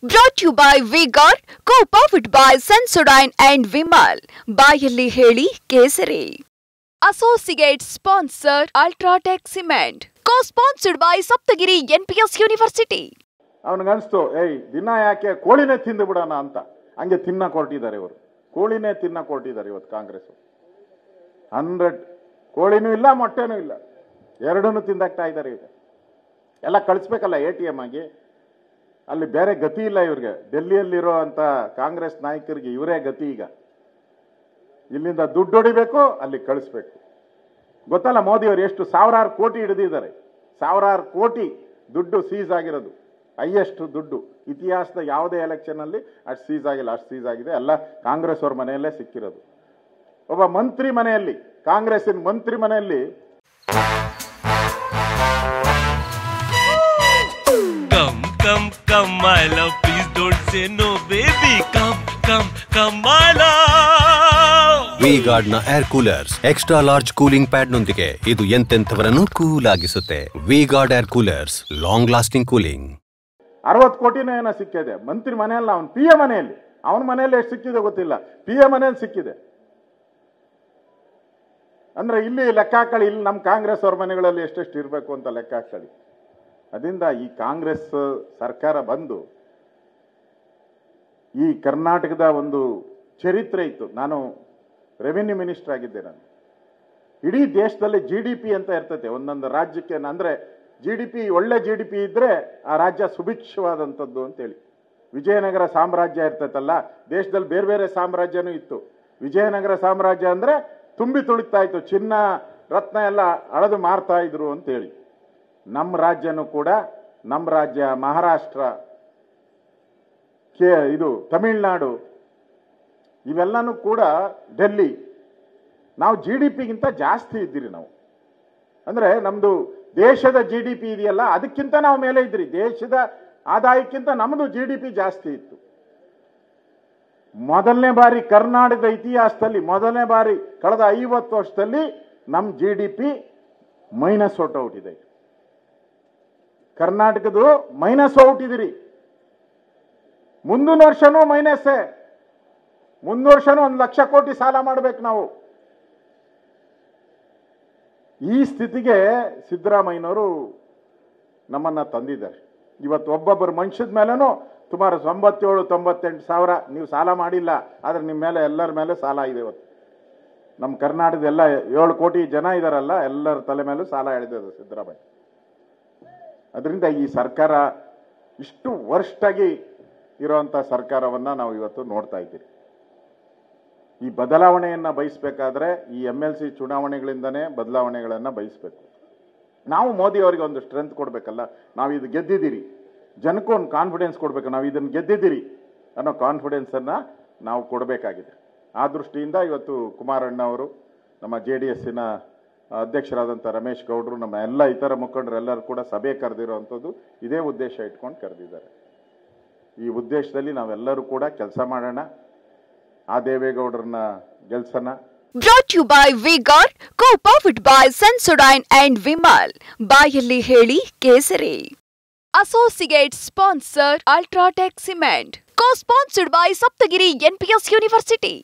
Brought to you by V-Guard, co-powered by Sensodyne and Vimal. ಬಾಯಲ್ಲಿ ಹೇಳಿ ಕೇಸರಿ. Associate sponsor Ultratech Cement. Co-sponsored by Saptagiri NPS University. ಅವನಿಗನ್ಸ್ತು ದಿನ ಯಾಕೆ ಕೋಳಿನೇ ತಿಂದು ಬಿಡೋಣ ಅಂತ ಹಂಗೆ ತಿನ್ನಕ್ಕೆ ಹೊರಟಿದ್ದಾರೆ ಇವರು. ಕೋಳಿನೇ ತಿನ್ನಕ್ಕೆ ಹೊರಟಿದ್ದಾರೆ ಇವತ್ತು ಕಾಂಗ್ರೆಸ್. 100 ಕೋಳಿನೂ ಇಲ್ಲ ಮೊಟ್ಟೆನೂ ಇಲ್ಲ, ಎರಡನ್ನೂ ತಿಂದಾಕ್ತಾ ಇದ್ದಾರೆ. ಈಗ ಎಲ್ಲ ಕಳಿಸ್ಬೇಕಲ್ಲ ATM ಆಗಿ. ಅಲ್ಲಿ ಬೇರೆ ಗತಿ ಇಲ್ಲ ಇವ್ರಿಗೆ. ಡೆಲ್ಲಿಯಲ್ಲಿರೋ ಅಂತ ಕಾಂಗ್ರೆಸ್ ನಾಯಕರಿಗೆ ಇವರೇ ಗತಿ. ಈಗ ಇಲ್ಲಿಂದ ದುಡ್ಡು ಹೊಡಿಬೇಕು, ಅಲ್ಲಿ ಕಳಿಸ್ಬೇಕು. ಗೊತ್ತಲ್ಲ ಮೋದಿಯವರು ಎಷ್ಟು ಸಾವಿರಾರು ಕೋಟಿ ಹಿಡಿದಿದ್ದಾರೆ. ಸಾವಿರಾರು ಕೋಟಿ ದುಡ್ಡು ಸೀಸ್ ಆಗಿರೋದು, ಹೈಯೆಸ್ಟ್ ದುಡ್ಡು ಇತಿಹಾಸದ ಯಾವುದೇ ಎಲೆಕ್ಷನ್ ಅಲ್ಲಿ ಅಷ್ಟು ಸೀಸ್ ಆಗಿಲ್ಲ. ಅಷ್ಟು ಸೀಸ್ ಆಗಿದೆ, ಎಲ್ಲ ಕಾಂಗ್ರೆಸ್ ಅವ್ರ ಮನೆಯಲ್ಲೇ ಸಿಕ್ಕಿರೋದು. ಒಬ್ಬ ಮಂತ್ರಿ ಮನೆಯಲ್ಲಿ, ಕಾಂಗ್ರೆಸ್ಸಿನ ಮಂತ್ರಿ ಮನೆಯಲ್ಲಿ Come, come, my love, please don't say no, baby. Come, my love. V-Guard ನ air coolers extra large cooling pad ನೊಂದಿಗೆ ಇದು ಎಂತೆಂಥವರನ್ನು ಕೂಲ್ ಆಗಿಸುತ್ತೆ. V-Guard air coolers, long lasting cooling. 60 ಕೋಟಿನ ಏನೋ ಸಿಕ್ಕಿದೆ ಮಂತ್ರಿ ಮನೆಯಲ್ಲ, ಅವನು PM ಮನೆಯಲ್ಲಿ. ಅವನ ಮನೆಯಲ್ಲಿ ಎಷ್ಟು ಸಿಕ್ಕಿದೆ ಗೊತ್ತಿಲ್ಲ, PM ಮನೆಯಲ್ಲಿ ಸಿಕ್ಕಿದೆ. ಅಂದ್ರೆ ಇಲ್ಲಿ ಲೆಕ್ಕ ಹಾಕಳಿ, ಇಲ್ಲಿ ನಮ್ಮ ಕಾಂಗ್ರೆಸ್ ಅವ್ರ ಮನೆಗಳಲ್ಲಿ ಎಷ್ಟೆಷ್ಟು ಇರಬೇಕು ಅಂತ ಲೆಕ್ಕ ಹಾಕಳಿ. ಅದರಿಂದ ಈ ಕಾಂಗ್ರೆಸ್ ಸರ್ಕಾರ ಬಂದು ಈ ಕರ್ನಾಟಕದ ಒಂದು ಚರಿತ್ರೆ ಇತ್ತು. ನಾನು ರೆವಿನ್ಯೂ ಮಿನಿಸ್ಟರ್ ಆಗಿದ್ದೆ. ನಾನು ಇಡೀ ದೇಶದಲ್ಲಿ GDP ಅಂತ ಇರ್ತೈತೆ ಒಂದೊಂದು ರಾಜ್ಯಕ್ಕೆ. ಅಂದ್ರೆ GDP ಒಳ್ಳೆ GDP ಇದ್ರೆ ಆ ರಾಜ್ಯ ಸುಭಿಕ್ಷವಾದಂಥದ್ದು ಅಂತೇಳಿ. ವಿಜಯನಗರ ಸಾಮ್ರಾಜ್ಯ ಇರ್ತೈತಲ್ಲ, ದೇಶದಲ್ಲಿ ಬೇರೆ ಬೇರೆ ಸಾಮ್ರಾಜ್ಯನೂ ಇತ್ತು. ವಿಜಯನಗರ ಸಾಮ್ರಾಜ್ಯ ಅಂದ್ರೆ ತುಂಬಿ ತುಳಿತಾ ಇತ್ತು, ಚಿನ್ನ ರತ್ನ ಎಲ್ಲ ಅಳೆದು ಮಾರ್ತಾ ಇದ್ರು ಅಂತೇಳಿ. ನಮ್ಮ ರಾಜ್ಯನೂ ಕೂಡ, ನಮ್ಮ ರಾಜ್ಯ ಮಹಾರಾಷ್ಟ್ರ, ಇದು ತಮಿಳ್ನಾಡು, ಇವೆಲ್ಲನೂ ಕೂಡ ಡೆಲ್ಲಿ, ನಾವು GDPಗಿಂತ ಜಾಸ್ತಿ ಇದ್ದೀರಿ ನಾವು. ಅಂದ್ರೆ ನಮ್ದು ದೇಶದ GDP ಇದೆಯಲ್ಲ, ಅದಕ್ಕಿಂತ ನಾವು ಮೇಲೆ ಇದ್ರಿ. ದೇಶದ ಆದಾಯಕ್ಕಿಂತ ನಮ್ಮದು GDP ಜಾಸ್ತಿ ಇತ್ತು. ಮೊದಲನೇ ಬಾರಿ ಕರ್ನಾಟಕದ ಇತಿಹಾಸದಲ್ಲಿ, ಮೊದಲನೇ ಬಾರಿ ಕಳೆದ 50 ವರ್ಷದಲ್ಲಿ ನಮ್ಮ GDP ಮೈನಸ್ ಹೊರಟೋಗಿದೆ. ಕರ್ನಾಟಕದ ಮೈನಸ್ ಹೊರಟಿದಿರಿ. ಮುಂದಿನ ವರ್ಷನೂ ಮೈನಸ್ಸೇ. ಮುಂದಿನ ವರ್ಷನೂ 1 ಲಕ್ಷ ಕೋಟಿ ಸಾಲ ಮಾಡ್ಬೇಕು ನಾವು. ಈ ಸ್ಥಿತಿಗೆ ಸಿದ್ದರಾಮಯ್ಯನವರು ನಮ್ಮನ್ನ ತಂದಿದ್ದಾರೆ. ಇವತ್ತು ಒಬ್ಬೊಬ್ಬರು ಮನುಷ್ಯದ ಮೇಲೇನೂ ಸುಮಾರು 97-98 ಸಾವಿರ ನೀವು ಸಾಲ ಮಾಡಿಲ್ಲ, ಆದ್ರೆ ನಿಮ್ಮ ಮೇಲೆ ಎಲ್ಲರ ಮೇಲೆ ಸಾಲ ಇದೆ. ಇವತ್ತು ನಮ್ಮ ಕರ್ನಾಟಕದ ಎಲ್ಲ 7 ಕೋಟಿ ಜನ ಇದಾರಲ್ಲ, ಎಲ್ಲರ ತಲೆ ಮೇಲೂ ಸಾಲ ಎಳೆದಿದೆ ಸಿದ್ದರಾಮಯ್ಯ. ಅದರಿಂದ ಈ ಸರ್ಕಾರ ಇಷ್ಟು ವರ್ಷಾಗಿ ಇರುವಂತ ಸರ್ಕಾರವನ್ನ ನಾವು ಇವತ್ತು ನೋಡ್ತಾ ಇದ್ದೀವಿ. ಈ ಬದಲಾವಣೆಯನ್ನ ಬಯಸಬೇಕಾದ್ರೆ ಈ MLC ಚುನಾವಣೆಗಳಿಂದನೇ ಬದಲಾವಣೆಗಳನ್ನ ಬಯಸಬೇಕು. ನಾವು ಮೋದಿ ಅವರಿಗೆ ಒಂದು ಸ್ಟ್ರೆಂತ್ ಕೊಡ್ಬೇಕಲ್ಲ. ನಾವು ಇದು ಗೆದ್ದಿದ್ದೀರಿ, ಜನಕ್ಕೂ ಒಂದು ಕಾನ್ಫಿಡೆನ್ಸ್ ಕೊಡ್ಬೇಕು. ನಾವು ಇದನ್ನು ಗೆದ್ದಿದ್ದೀರಿ ಅನ್ನೋ ಕಾನ್ಫಿಡೆನ್ಸ್ ಅನ್ನ ನಾವು ಕೊಡಬೇಕಾಗಿದೆ. ಆ ದೃಷ್ಟಿಯಿಂದ ಇವತ್ತು ಕುಮಾರಣ್ಣ ಅವರು, ನಮ್ಮ JDSನ ಅಧ್ಯಕ್ಷರಾದಂಥ ರಮೇಶ್ ಗೌಡರು, ನಮ್ಮ ಎಲ್ಲ ಇತರ ಮುಖಂಡರೆಲ್ಲರೂ ಕೂಡ ಸಭೆ ಕರೆದಿರುವಂಥದ್ದು ಇದೇ ಉದ್ದೇಶ ಇಟ್ಕೊಂಡು ಕರೆದಿದ್ದಾರೆ. ಈ ಉದ್ದೇಶದಲ್ಲಿ ನಾವೆಲ್ಲರೂ ಕೂಡ ಕೆಲಸ ಮಾಡೋಣ, ಆ ದೇವೇಗೌಡರನ್ನ ಗೆಲ್ಸೋಣ. Brought to you by V-Guard, co-powered by Sensodyne and Vimal. ಬಾಯಲ್ಲಿ ಹೇಳಿ ಕೇಸರಿ. Associate sponsor Ultratech Cement. Co-sponsored by Saptagiri NPS University.